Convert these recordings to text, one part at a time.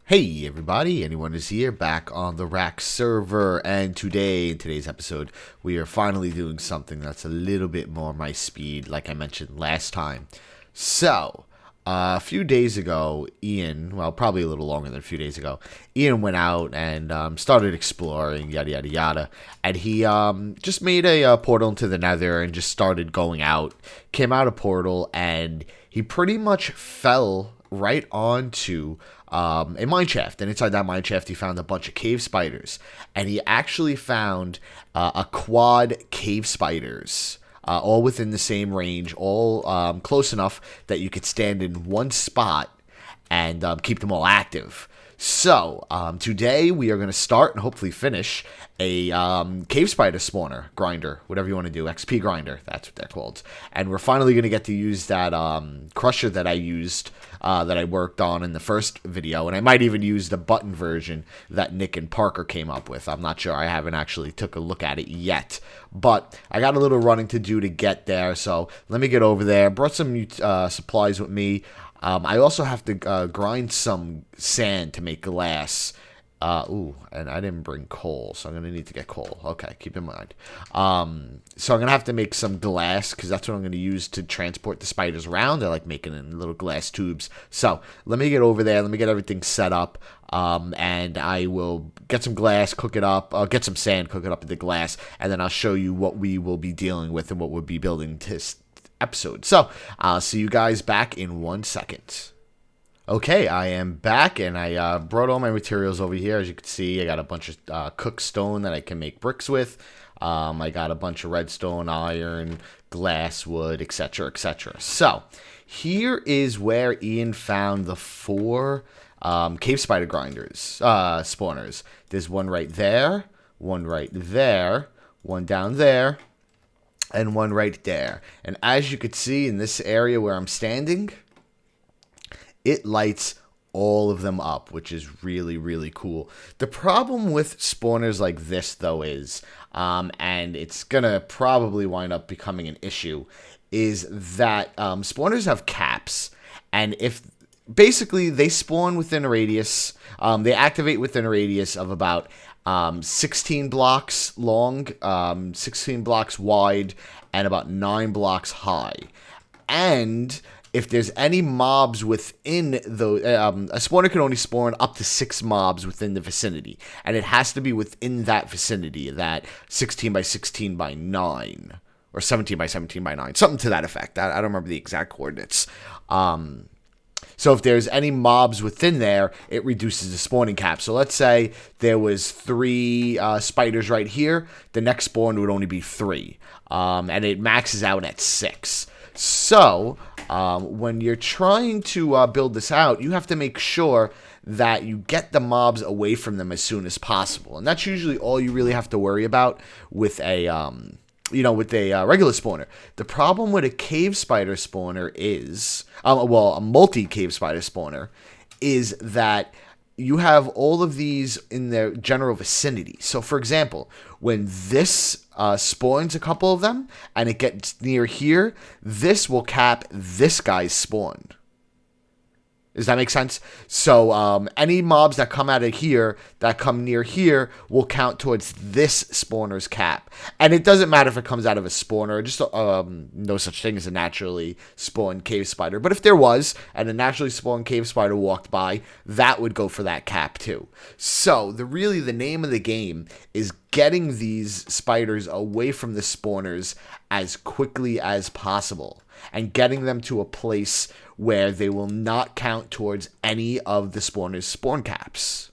Hey everybody, anyone is here back on the RAC server, and today, in today's episode, we are finally doing something that's a little bit more my speed, like I mentioned last time. So, a few days ago, Ian, well, probably a little longer than a few days ago, Ian went out and started exploring, yada yada yada, and he just made a portal into the nether and just started going out, came out a portal, and he pretty much fell right onto a mineshaft, and inside that mineshaft he found a bunch of cave spiders, and he actually found a quad cave spiders, all within the same range, all close enough that you could stand in one spot and keep them all active. So, today we are going to start and hopefully finish a cave spider spawner grinder, whatever you want to do, XP grinder, that's what they're called. And we're finally going to get to use that crusher that I used, that I worked on in the first video, and I might even use the button version that Nick and Parker came up with. I'm not sure, I haven't actually took a look at it yet, but I got a little running to do to get there, so let me get over there. Brought some supplies with me. I also have to grind some sand to make glass. And I didn't bring coal, so I'm going to need to get coal. Okay, keep in mind. So I'm going to have to make some glass, because that's what I'm going to use to transport the spiders around. I like making it in little glass tubes. So let me get over there. Let me get everything set up. And I will get some glass, cook it up. I'll get some sand, cook it up into glass. And then I'll show you what we will be dealing with and what we'll be building this episode. So I'll see you guys back in 1 second. Okay, I am back, and I brought all my materials over here. As you can see, I got a bunch of cooked stone that I can make bricks with. I got a bunch of redstone, iron, glass, wood, etc., etc. So, here is where Ian found the 4 cave spider grinders, spawners. There's one right there, one right there, one down there, and one right there. And as you can see in this area where I'm standing, it lights all of them up, which is really, really cool. The problem with spawners like this, though, is, and it's going to probably wind up becoming an issue, is that spawners have caps. And if basically they spawn within a radius, they activate within a radius of about 16 blocks long, 16 blocks wide, and about 9 blocks high. And if there's any mobs within the a spawner can only spawn up to 6 mobs within the vicinity, and it has to be within that vicinity, that 16 by 16 by 9, or 17 by 17 by 9, something to that effect. I don't remember the exact coordinates. So if there's any mobs within there, it reduces the spawning cap. So let's say there was 3 spiders right here. The next spawn would only be 3, and it maxes out at 6. So when you're trying to build this out, you have to make sure that you get the mobs away from them as soon as possible. And that's usually all you really have to worry about with a regular spawner. The problem with a cave spider spawner is, a multi-cave spider spawner, is that you have all of these in their general vicinity. So, for example, when this spawns a couple of them, and it gets near here, this will cap this guy's spawn. Does that make sense? So, any mobs that come out of here, that come near here, will count towards this spawner's cap. And it doesn't matter if it comes out of a spawner, just no such thing as a naturally spawned cave spider. But if there was, and a naturally spawned cave spider walked by, that would go for that cap too. So, the name of the game is getting these spiders away from the spawners as quickly as possible, and getting them to a place where they will not count towards any of the spawner's spawn caps.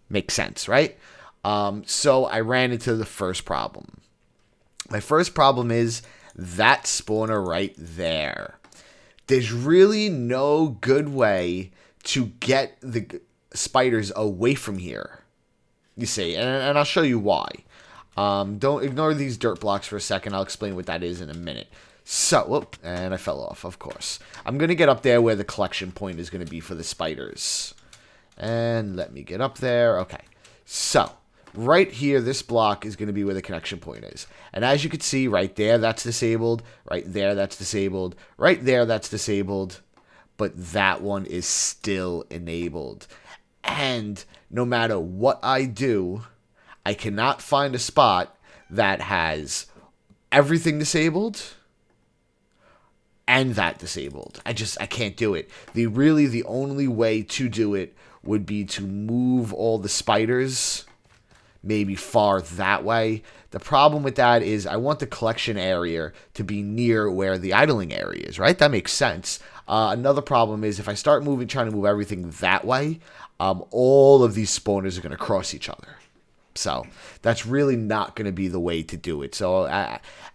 Makes sense, right? So I ran into the first problem. My first problem is that spawner right there. There's really no good way to get the spiders away from here, you see, and I'll show you why. Don't ignore these dirt blocks for a second. I'll explain what that is in a minute. So, and I fell off, of course. I'm going to get up there where the collection point is going to be for the spiders. And let me get up there. Okay. So, right here, this block is going to be where the connection point is. And as you can see, right there, that's disabled. Right there, that's disabled. Right there, that's disabled. But that one is still enabled. And no matter what I do, I cannot find a spot that has everything disabled and that disabled. I can't do it. The only way to do it would be to move all the spiders maybe far that way. The problem with that is I want the collection area to be near where the idling area is, right? That makes sense. Another problem is if I start trying to move everything that way, all of these spawners are going to cross each other. So that's really not going to be the way to do it. So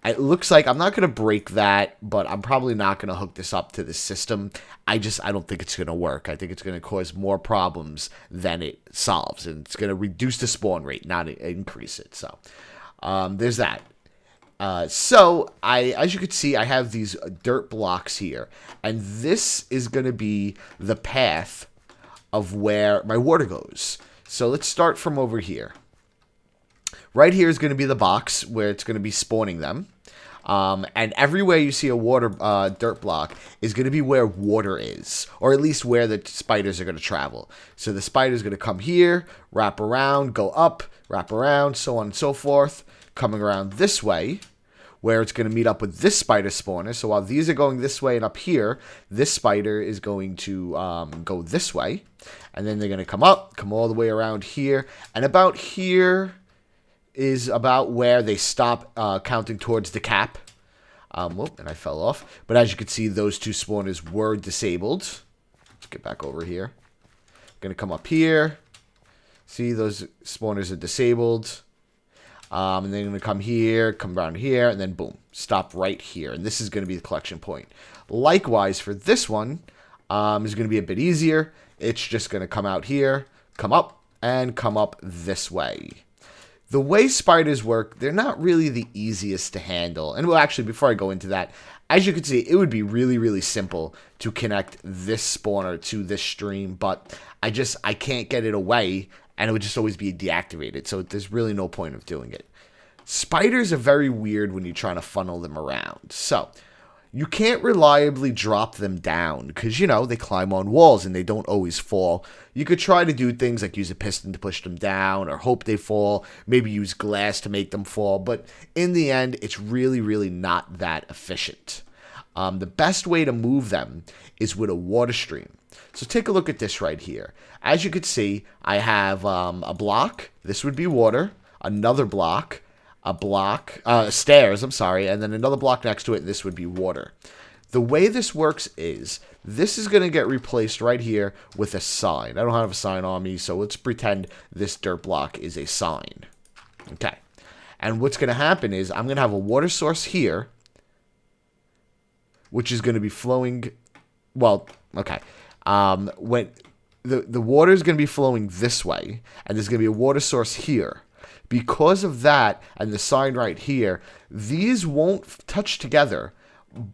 it looks like I'm not going to break that, but I'm probably not going to hook this up to the system. I don't think it's going to work. I think it's going to cause more problems than it solves. And it's going to reduce the spawn rate, not increase it. So there's that. So as you can see, I have these dirt blocks here. And this is going to be the path of where my water goes. So let's start from over here. Right here is going to be the box where it's going to be spawning them. And everywhere you see a water dirt block is going to be where water is, or at least where the spiders are going to travel. So the spider's going to come here, wrap around, go up, wrap around, so on and so forth, coming around this way, where it's going to meet up with this spider spawner. So while these are going this way and up here, this spider is going to go this way. And then they're going to come up, come all the way around here. And about here is about where they stop counting towards the cap. Whoop, and I fell off. But as you can see, those two spawners were disabled. Let's get back over here. Going to come up here. See, those spawners are disabled. And then going to come here, come around here, and then boom, stop right here. And this is going to be the collection point. Likewise, for this one, is going to be a bit easier. It's just going to come out here, come up, and come up this way. The way spiders work, they're not really the easiest to handle. And well, actually, before I go into that, as you can see, it would be really, really simple to connect this spawner to this stream, but I can't get it away, and it would just always be deactivated, so there's really no point of doing it. Spiders are very weird when you're trying to funnel them around. So you can't reliably drop them down because, they climb on walls and they don't always fall. You could try to do things like use a piston to push them down or hope they fall, maybe use glass to make them fall, but in the end, it's really, really not that efficient. The best way to move them is with a water stream. So take a look at this right here. As you can see, I have a block. This would be water, another block, stairs, and then another block next to it, and this would be water. The way this works is, this is going to get replaced right here with a sign. I don't have a sign on me, so let's pretend this dirt block is a sign. Okay. And what's going to happen is, I'm going to have a water source here, which is going to be flowing, when the water is going to be flowing this way, and there's going to be a water source here. Because of that, and the sign right here, these won't touch together.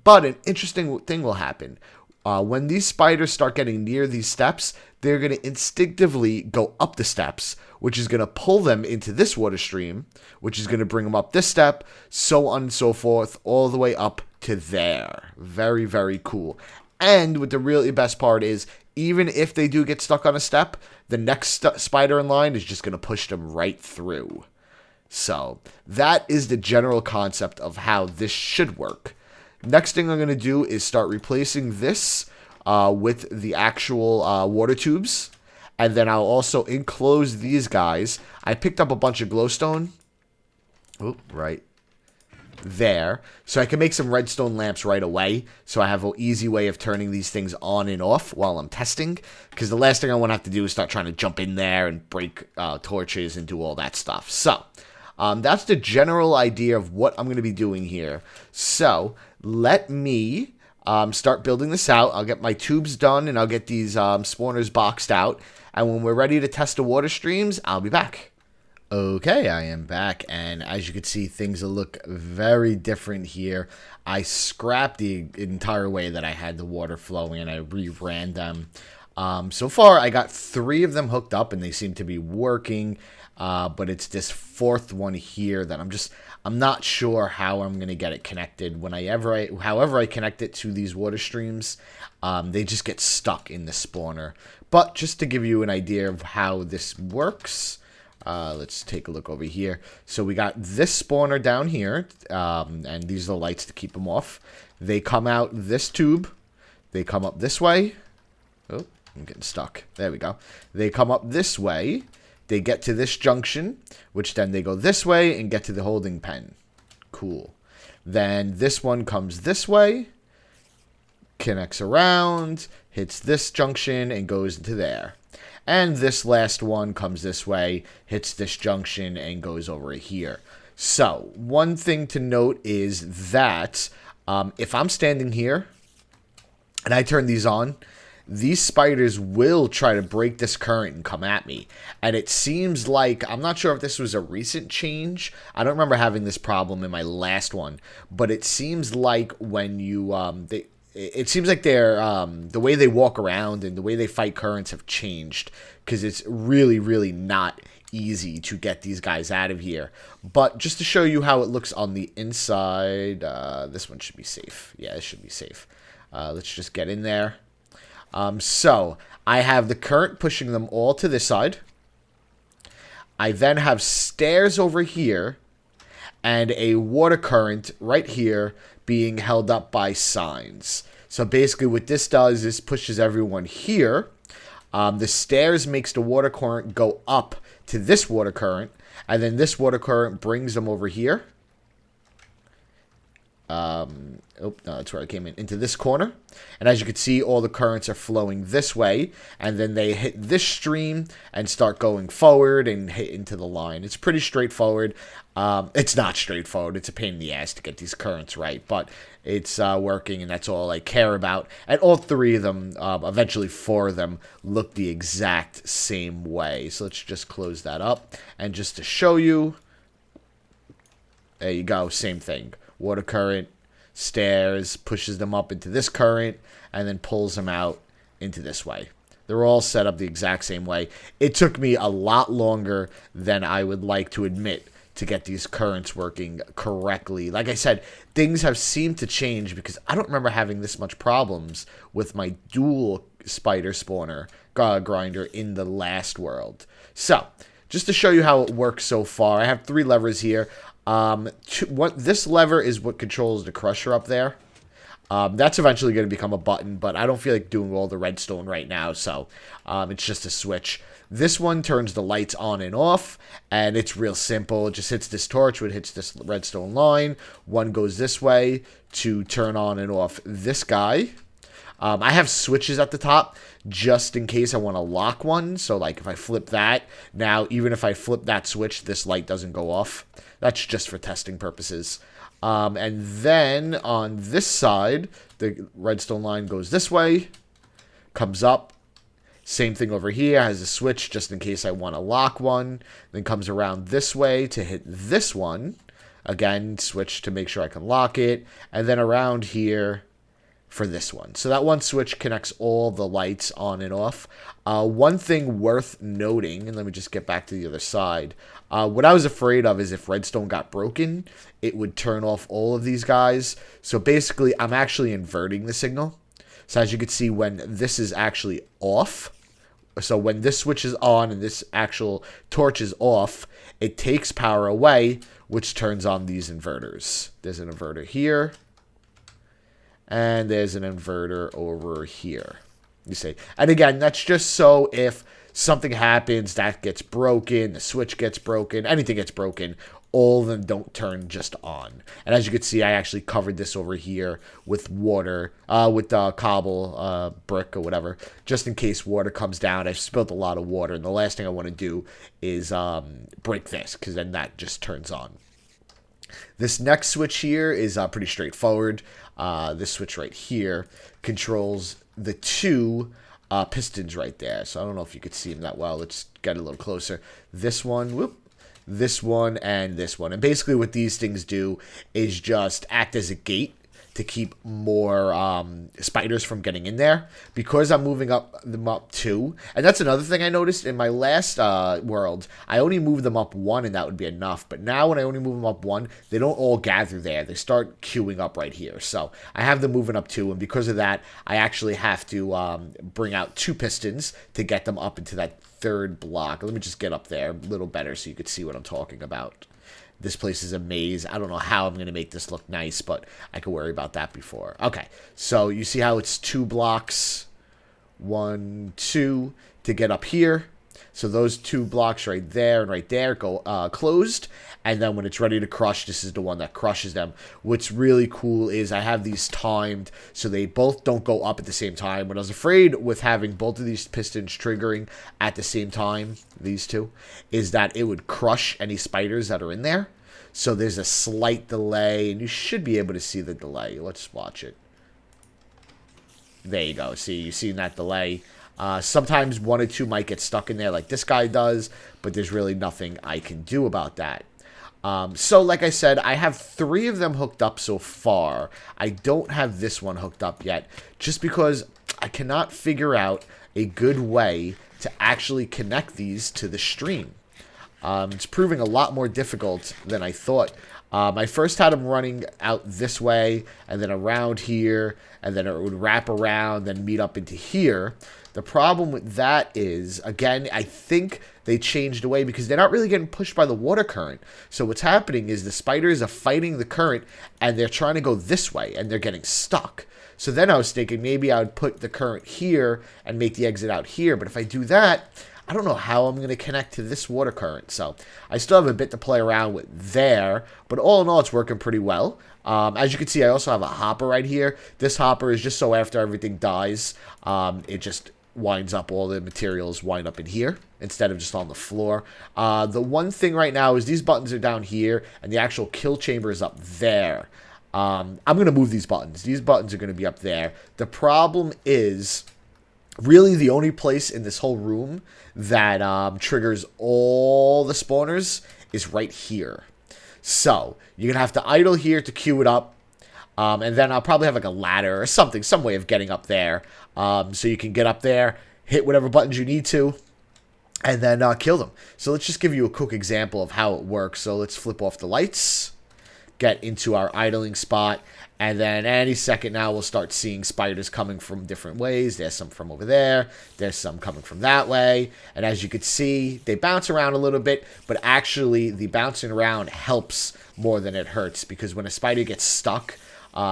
But an interesting thing will happen. When these spiders start getting near these steps, they're going to instinctively go up the steps, which is going to pull them into this water stream, which is going to bring them up this step, so on and so forth, all the way up to there. Very, very cool. And what the really best part is, even if they do get stuck on a step, the next spider in line is just going to push them right through. So that is the general concept of how this should work. Next thing I'm going to do is start replacing this with the actual water tubes. And then I'll also enclose these guys. I picked up a bunch of glowstone. Oh, right there. So I can make some redstone lamps right away. So I have an easy way of turning these things on and off while I'm testing. Because the last thing I want to have to do is start trying to jump in there and break torches and do all that stuff. So that's the general idea of what I'm going to be doing here. So let me start building this out. I'll get my tubes done and I'll get these spawners boxed out. And when we're ready to test the water streams, I'll be back. Okay, I am back, and as you can see, things look very different here. I scrapped the entire way that I had the water flowing, and I reran them. So far, I got 3 of them hooked up, and they seem to be working, but it's this 4th one here that I'm not sure how I'm going to get it connected. However I connect it to these water streams, they just get stuck in the spawner. But just to give you an idea of how this works, let's take a look over here. So we got this spawner down here, and these are the lights to keep them off. They come out this tube. They come up this way. Oh, I'm getting stuck. There we go. They come up this way. They get to this junction, which then they go this way and get to the holding pen. Cool. Then this one comes this way, connects around, hits this junction, and goes into there. And this last one comes this way, hits this junction, and goes over here. So, one thing to note is that if I'm standing here and I turn these on, these spiders will try to break this current and come at me. And it seems like, I'm not sure if this was a recent change. I don't remember having this problem in my last one. But it seems like when you, it seems like they're, the way they walk around and the way they fight currents have changed. Because it's really, really not easy to get these guys out of here. But just to show you how it looks on the inside, this one should be safe. Yeah, it should be safe. Let's just get in there. So, I have the current pushing them all to this side. I then have stairs over here. And a water current right here being held up by signs. So, basically what this does is pushes everyone here. The stairs makes the water current go up to this water current. And then this water current brings them over here. Oh, no, that's where I came in. Into this corner. And as you can see, all the currents are flowing this way. And then they hit this stream and start going forward and hit into the line. It's pretty straightforward. It's not straightforward. It's a pain in the ass to get these currents right. But it's working, and that's all I care about. And all three of them, eventually four of them, look the exact same way. So let's just close that up. And just to show you, there you go, same thing. Water current, stairs, pushes them up into this current, and then pulls them out into this way. They're all set up the exact same way. It took me a lot longer than I would like to admit to get these currents working correctly. Like I said, things have seemed to change because I don't remember having this much problems with my dual spider spawner grinder in the last world. So, just to show you how it works so far, I have 3 levers here. This lever is what controls the crusher up there. That's eventually going to become a button, but I don't feel like doing all the redstone right now, so it's just a switch. This one turns the lights on and off, and it's real simple. It just hits this torch, which hits this redstone line. One goes this way to turn on and off this guy. I have switches at the top just in case I want to lock one. So, like, if I flip that, now even if I flip that switch, this light doesn't go off. That's just for testing purposes. And then on this side, the redstone line goes this way, comes up. Same thing over here, has a switch just in case I want to lock one. Then comes around this way to hit this one. Again, switch to make sure I can lock it. And then around here for this one. So that one switch connects all the lights on and off. One thing worth noting, and let me just get back to the other side. What I was afraid of is if redstone got broken, it would turn off all of these guys. So basically, I'm actually inverting the signal. So as you can see, when this is actually off, so when this switch is on and this actual torch is off, it takes power away, which turns on these inverters. There's an inverter here. And there's an inverter over here. You see. And again, that's just so if something happens, that gets broken, the switch gets broken, anything gets broken, all of them don't turn just on. And as you can see, I actually covered this over here with water, with cobble, brick or whatever, just in case water comes down. I've spilled a lot of water, and the last thing I want to do is break this, because then that just turns on. This next switch here is pretty straightforward. This switch right here controls the 2 pistons right there. So I don't know if you could see them that well. Let's get a little closer. This one, whoop, this one, and this one. And basically what these things do is just act as a gate to keep more spiders from getting in there, because I'm moving them up 2. And that's another thing I noticed in my last world. I only moved them up 1 and that would be enough. But now when I only move them up 1, they don't all gather there. They start queuing up right here. So I have them moving up 2, and because of that, I actually have to bring out 2 pistons to get them up into that 3rd block. Let me just get up there a little better so you could see what I'm talking about. This place is a maze. I don't know how I'm going to make this look nice, but I could worry about that before. Okay, so you see how it's 2 blocks, 1, 2, to get up here. So those 2 blocks right there and right there go closed. And then when it's ready to crush, this is the one that crushes them. What's really cool is I have these timed so they both don't go up at the same time. What I was afraid with having both of these pistons triggering at the same time, these 2, is that it would crush any spiders that are in there. So there's a slight delay, and you should be able to see the delay. Let's watch it. There you go. See, you've seen that delay. Sometimes 1 or 2 might get stuck in there like this guy does, but there's really nothing I can do about that. So like I said, I have 3 of them hooked up so far. I don't have this one hooked up yet, just because I cannot figure out a good way to actually connect these to the stream. It's proving a lot more difficult than I thought. I first had them running out this way, and then around here, and then it would wrap around, then meet up into here. The problem with that is, again, I think they changed away because they're not really getting pushed by the water current. So what's happening is the spiders are fighting the current, and they're trying to go this way, and they're getting stuck. So then I was thinking maybe I would put the current here and make the exit out here. But if I do that, I don't know how I'm going to connect to this water current. So I still have a bit to play around with there. But all in all, it's working pretty well. As you can see, I also have a hopper right here. This hopper is just so after everything dies, it just winds up, all the materials wind up in here instead of just on the floor. The one thing right now is these buttons are down here and the actual kill chamber is up there. I'm going to move these buttons. These buttons are going to be up there. The problem is really the only place in this whole room that triggers all the spawners is right here. So you're going to have to idle here to queue it up. And then I'll probably have like a ladder or something, some way of getting up there. So you can get up there, hit whatever buttons you need to, and then kill them. So let's just give you a quick example of how it works. So let's flip off the lights, get into our idling spot, and then any second now we'll start seeing spiders coming from different ways. There's some from over there. There's some coming from that way. And as you can see, they bounce around a little bit, but actually the bouncing around helps more than it hurts, because when a spider gets stuck,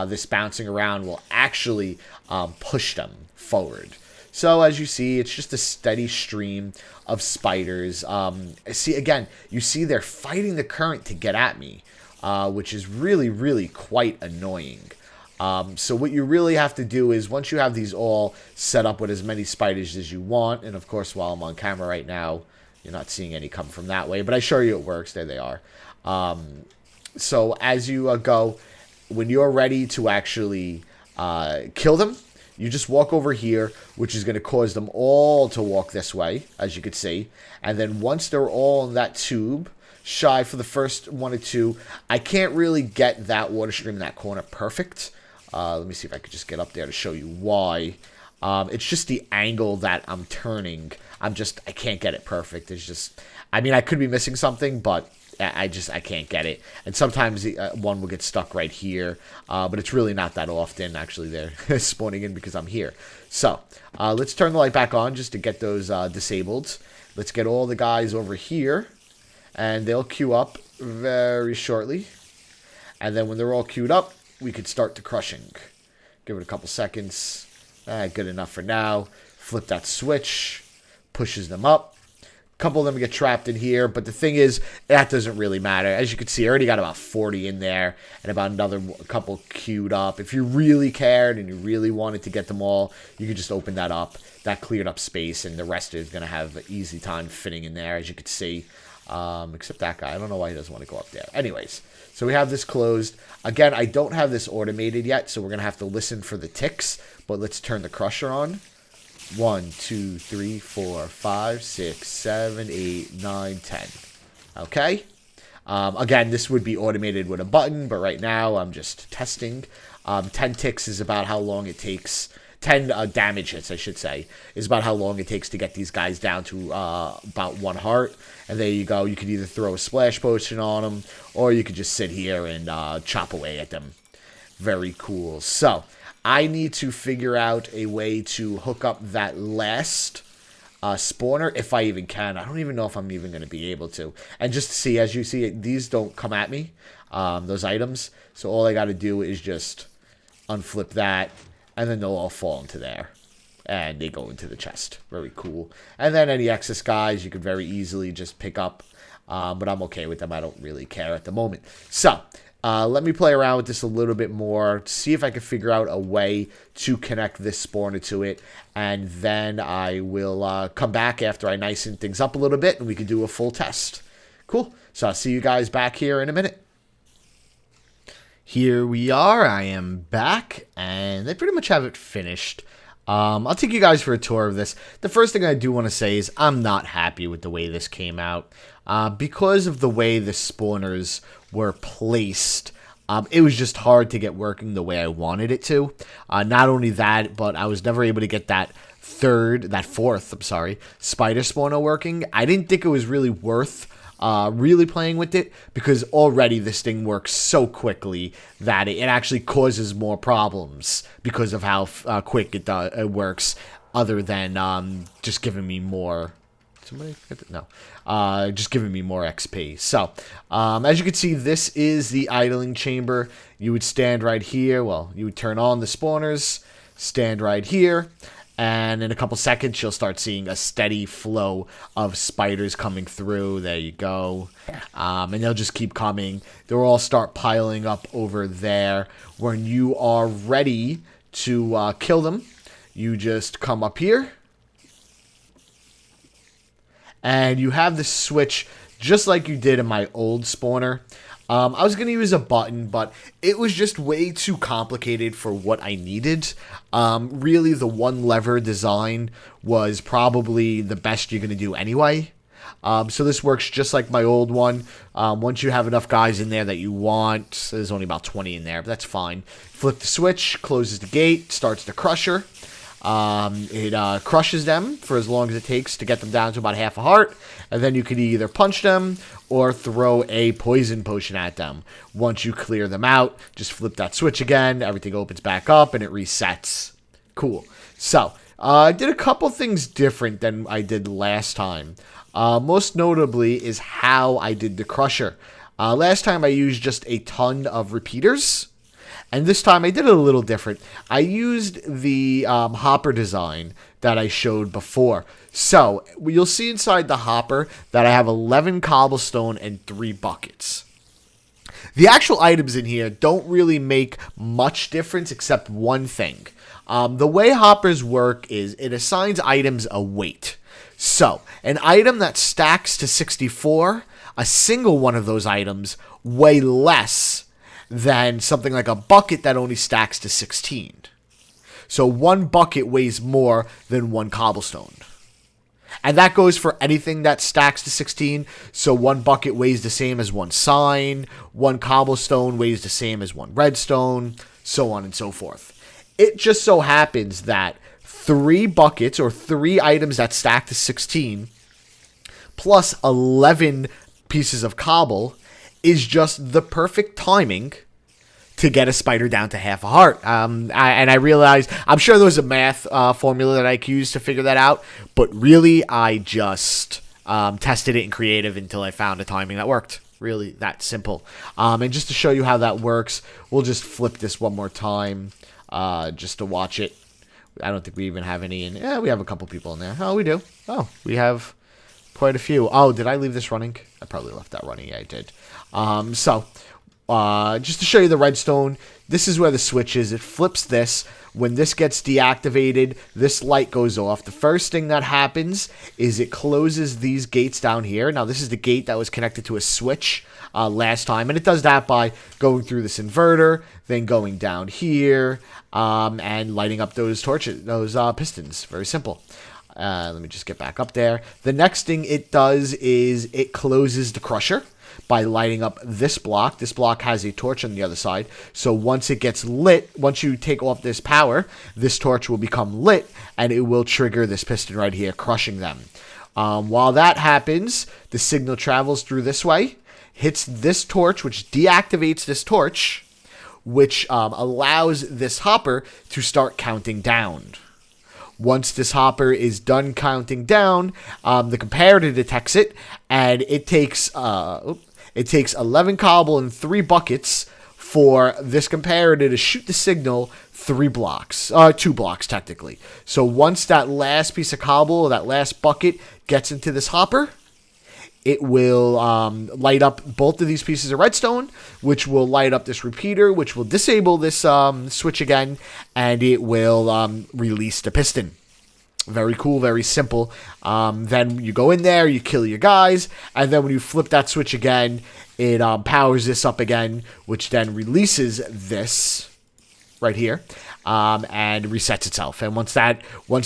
this bouncing around will actually push them forward. So as you see, it's just a steady stream of spiders. See, again, you see they're fighting the current to get at me, which is really, really quite annoying. So what you really have to do is, once you have these all set up with as many spiders as you want, and of course while I'm on camera right now, you're not seeing any come from that way, but I assure you it works. There they are. So as you go, when you're ready to actually kill them, you just walk over here, which is going to cause them all to walk this way, as you can see. And then once they're all in that tube, shy for the first 1 or 2, I can't really get that water stream in that corner perfect. Let me see if I could just get up there to show you why. It's just the angle that I'm turning. I can't get it perfect. It's just, I mean, I could be missing something, but I can't get it. And sometimes one will get stuck right here, but it's really not that often. Actually, they're spawning in because I'm here. So let's turn the light back on just to get those disabled. Let's get all the guys over here, and they'll queue up very shortly. And then when they're all queued up, we could start the crushing. Give it a couple seconds. Good enough for now. Flip that switch, pushes them up. Couple of them get trapped in here, but the thing is, that doesn't really matter. As you can see, I already got about 40 in there, and about another couple queued up. If you really cared and you really wanted to get them all, you could just open that up. That cleared up space, and the rest is going to have an easy time fitting in there, as you can see. Except that guy. I don't know why he doesn't want to go up there. Anyways, so we have this closed. Again, I don't have this automated yet, so we're going to have to listen for the ticks, but let's turn the crusher on. 1, 2, 3, 4, 5, 6, 7, 8, 9, 10. Okay? Again, this would be automated with a button, but right now I'm just testing. 10 ticks is about how long it takes. 10 damage hits, I should say, is about how long it takes to get these guys down to about 1 heart. And there you go. You could either throw a splash potion on them, or you could just sit here and chop away at them. Very cool. So, I need to figure out a way to hook up that last spawner, if I even can. I don't even know if I'm even going to be able to. And just to see, as you see, these don't come at me, those items. So all I got to do is just unflip that, and then they'll all fall into there. And they go into the chest. Very cool. And then any excess guys you could very easily just pick up. But I'm okay with them. I don't really care at the moment. So, let me play around with this a little bit more, see if I can figure out a way to connect this spawner to it, and then I will come back after I nicen things up a little bit, and we can do a full test. Cool. So I'll see you guys back here in a minute. Here we are. I am back, and I pretty much have it finished. I'll take you guys for a tour of this. The first thing I do want to say is I'm not happy with the way this came out. Because of the way the spawners were placed, it was just hard to get working the way I wanted it to. Not only that, but I was never able to get that fourth spider spawner working. I didn't think it was really worth really playing with it, because already this thing works so quickly that it actually causes more problems because of how quick it works, other than just giving me more. Just giving me more XP. So, as you can see, this is the idling chamber. You would stand right here. Well, you would turn on the spawners, stand right here, and in a couple seconds, you'll start seeing a steady flow of spiders coming through. There you go. And they'll just keep coming. They'll all start piling up over there. When you are ready to kill them, you just come up here. And you have the switch just like you did in my old spawner. I was going to use a button, but it was just way too complicated for what I needed. Really, the one lever design was probably the best you're going to do anyway. So this works just like my old one. Once you have enough guys in there that you want, there's only about 20 in there, but that's fine. Flip the switch, closes the gate, starts the crusher. It crushes them for as long as it takes to get them down to about half a heart, and then you can either punch them or throw a poison potion at them. Once you clear them out, just flip that switch again, everything opens back up, and it resets. Cool. So, I did a couple things different than I did last time. Most notably is how I did the crusher. Last time I used just a ton of repeaters. And this time I did it a little different. I used the hopper design that I showed before. So, you'll see inside the hopper that I have 11 cobblestone and 3 buckets. The actual items in here don't really make much difference except one thing. The way hoppers work is it assigns items a weight. So, an item that stacks to 64, a single one of those items weigh less than something like a bucket that only stacks to 16. So 1 bucket weighs more than 1 cobblestone. And that goes for anything that stacks to 16. So 1 bucket weighs the same as 1 sign, 1 cobblestone weighs the same as 1 redstone, so on and so forth. It just so happens that 3 buckets or 3 items that stack to 16 plus 11 pieces of cobble is just the perfect timing to get a spider down to half a heart. And I realized, I'm sure there was a math formula that I could use to figure that out, but really I just tested it in creative until I found a timing that worked. Really that simple. And just to show you how that works, we'll just flip this one more time just to watch it. I don't think we even have any in. Yeah, we have a couple people in there. Oh, we do. Oh, we have quite a few. Oh, did I leave this running? I probably left that running. Yeah, I did. Just to show you the redstone, this is where the switch is. It flips this. When this gets deactivated, this light goes off. The first thing that happens is it closes these gates down here. Now, this is the gate that was connected to a switch last time, and it does that by going through this inverter, then going down here, and lighting up those torches, those pistons. Very simple. Let me just get back up there. The next thing it does is it closes the crusher by lighting up this block. This block has a torch on the other side. So once it gets lit, once you take off this power, this torch will become lit and it will trigger this piston right here, crushing them. While that happens, the signal travels through this way, hits this torch, which deactivates this torch, which allows this hopper to start counting down. Once this hopper is done counting down, the comparator detects it, and it takes 11 cobble and 3 buckets for this comparator to shoot the signal 2 blocks technically. So once that last piece of cobble, that last bucket gets into this hopper, it will light up both of these pieces of redstone, which will light up this repeater, which will disable this switch again, and it will release the piston. Very cool, very simple. Then you go in there, you kill your guys, and then when you flip that switch again, it powers this up again, which then releases this right here, and resets itself. And once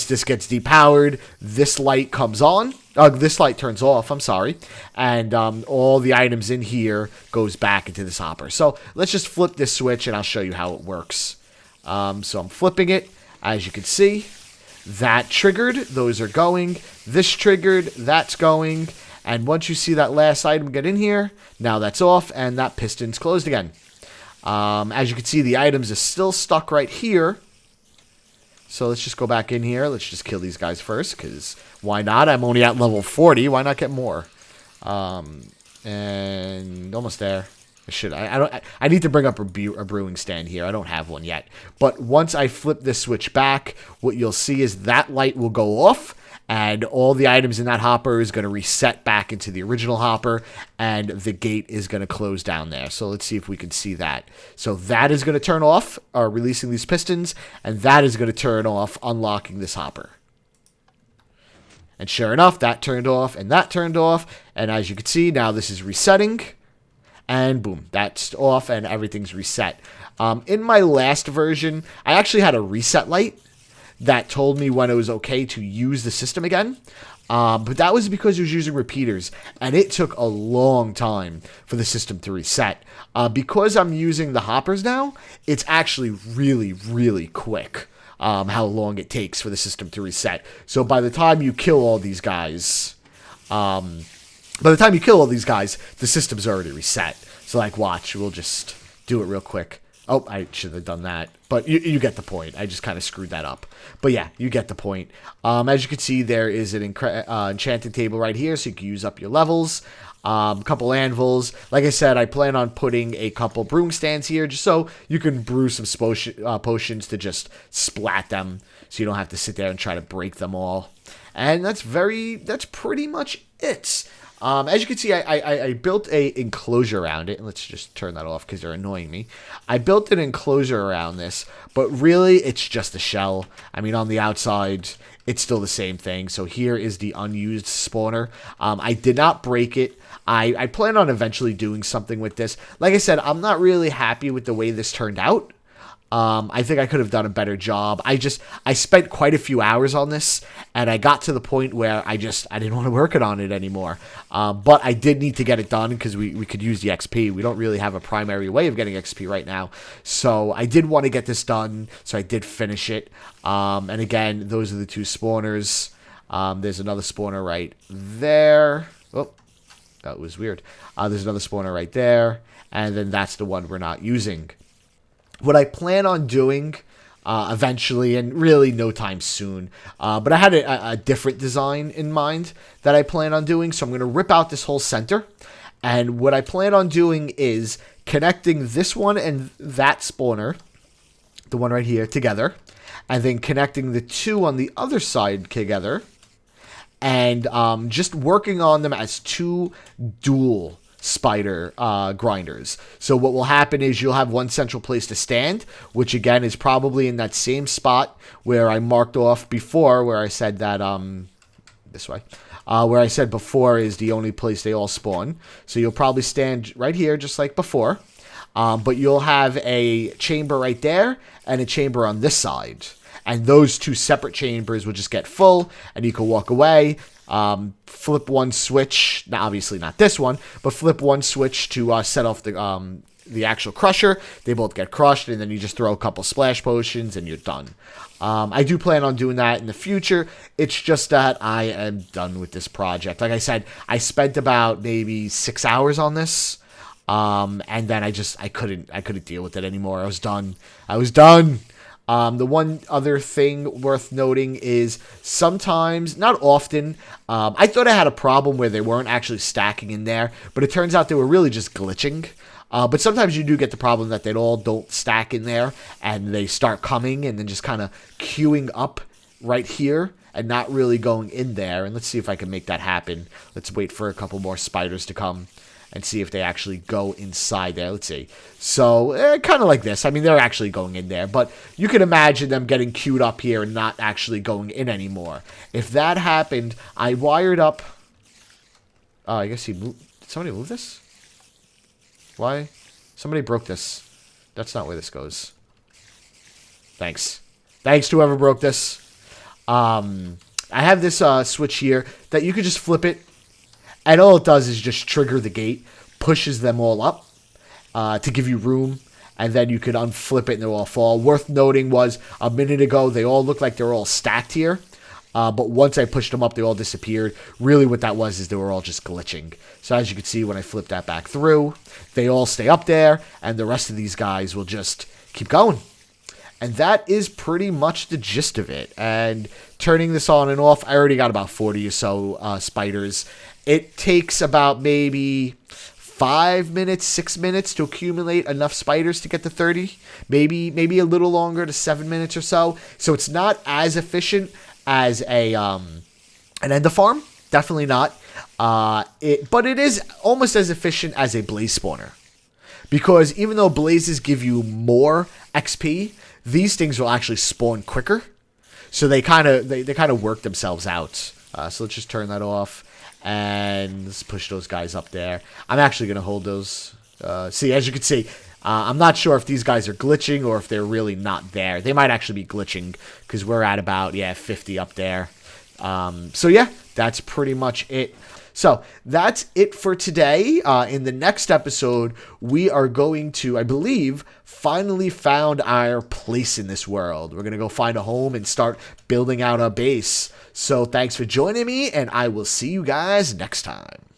this gets depowered, this light comes on. This light turns off, I'm sorry. And all the items in here goes back into this hopper. So let's just flip this switch and I'll show you how it works. So I'm flipping it. As you can see, that triggered. Those are going. This triggered. That's going. And once you see that last item get in here, now that's off and that piston's closed again. As you can see, the items are still stuck right here. So let's just go back in here. Let's just kill these guys first, because why not? I'm only at level 40. Why not get more? And almost there. I need to bring up a brewing stand here. I don't have one yet. But once I flip this switch back, what you'll see is that light will go off, and all the items in that hopper is going to reset back into the original hopper, and the gate is going to close down there. So let's see if we can see that. So that is going to turn off, releasing these pistons, and that is going to turn off, unlocking this hopper. And sure enough, that turned off, and that turned off, and as you can see, now this is resetting, and boom, that's off, and everything's reset. In my last version, I actually had a reset light that told me when it was okay to use the system again. But that was because it was using repeaters, and it took a long time for the system to reset. Because I'm using the hoppers now, it's actually really, really quick how long it takes for the system to reset. So by the time you kill all these guys, the system's already reset. So like, watch, we'll just do it real quick. Oh, I should have done that. But you get the point. I just kind of screwed that up. But yeah, you get the point. As you can see, there is an enchanting table right here, so you can use up your levels. Couple anvils. Like I said, I plan on putting a couple brewing stands here, just so you can brew some potions to just splat them, so you don't have to sit there and try to break them all. And that's pretty much it. As you can see, I built a enclosure around it. Let's just turn that off because they're annoying me. I built an enclosure around this, but really it's just a shell. I mean, on the outside, it's still the same thing. So here is the unused spawner. I did not break it. I plan on eventually doing something with this. Like I said, I'm not really happy with the way this turned out. I think I could have done a better job. I spent quite a few hours on this, and I got to the point where I didn't want to work on it anymore. But I did need to get it done because we could use the XP. We don't really have a primary way of getting XP right now. So I did want to get this done, so I did finish it. And again, those are the 2 spawners. There's another spawner right there. Oh, that was weird. There's another spawner right there, and then that's the one we're not using. What I plan on doing eventually, and really no time soon, but I had a different design in mind that I plan on doing, so I'm going to rip out this whole center, and what I plan on doing is connecting this one and that spawner, the one right here, together, and then connecting the 2 on the other side together, and just working on them as 2 dual spider grinders. So what will happen is you'll have one central place to stand, which again is probably in that same spot where I marked off before, where I said that this way, where I said before is the only place they all spawn. So you'll probably stand right here just like before, but you'll have a chamber right there and a chamber on this side. and those 2 separate chambers will just get full, and you can walk away. Flip one switch, now obviously not this one, but flip one switch to set off the actual crusher. They both get crushed, and then you just throw a couple splash potions and you're done. I do plan on doing that in the future. It's just that I am done with this project. Like I said, I spent about maybe 6 hours on this, and then I couldn't deal with it anymore. I was done. The one other thing worth noting is sometimes, not often, I thought I had a problem where they weren't actually stacking in there, but it turns out they were really just glitching. But sometimes you do get the problem that they all don't stack in there, and they start coming and then just kind of queuing up right here and not really going in there. And let's see if I can make that happen. Let's wait for a couple more spiders to come and see if they actually go inside there. Let's see. So, kind of like this. I mean, they're actually going in there, but you can imagine them getting queued up here and not actually going in anymore. If that happened, I wired up... I guess he moved... Did somebody move this? Why? Somebody broke this. That's not where this goes. Thanks. Thanks to whoever broke this. I have this switch here that you could just flip it, and all it does is just trigger the gate, pushes them all up to give you room, and then you can unflip it and they'll all fall. Worth noting was, a minute ago, they all looked like they were all stacked here. But once I pushed them up, they all disappeared. Really what that was is they were all just glitching. So as you can see, when I flip that back through, they all stay up there, and the rest of these guys will just keep going. And that is pretty much the gist of it. And turning this on and off, I already got about 40 or so spiders. It takes about maybe 5 minutes, 6 minutes to accumulate enough spiders to get to 30. Maybe a little longer, to 7 minutes or so. So it's not as efficient as an ender farm. Definitely not. But it is almost as efficient as a blaze spawner. Because even though blazes give you more XP, these things will actually spawn quicker. So they kind of work themselves out. So let's just turn that off. And let's push those guys up there. I'm actually going to hold those. See, as you can see, I'm not sure if these guys are glitching or if they're really not there. They might actually be glitching because we're at about, 50 up there. So yeah, that's pretty much it. So that's it for today. In the next episode, we are going to, I believe, finally found our place in this world. We're going to go find a home and start building out our base. So thanks for joining me, and I will see you guys next time.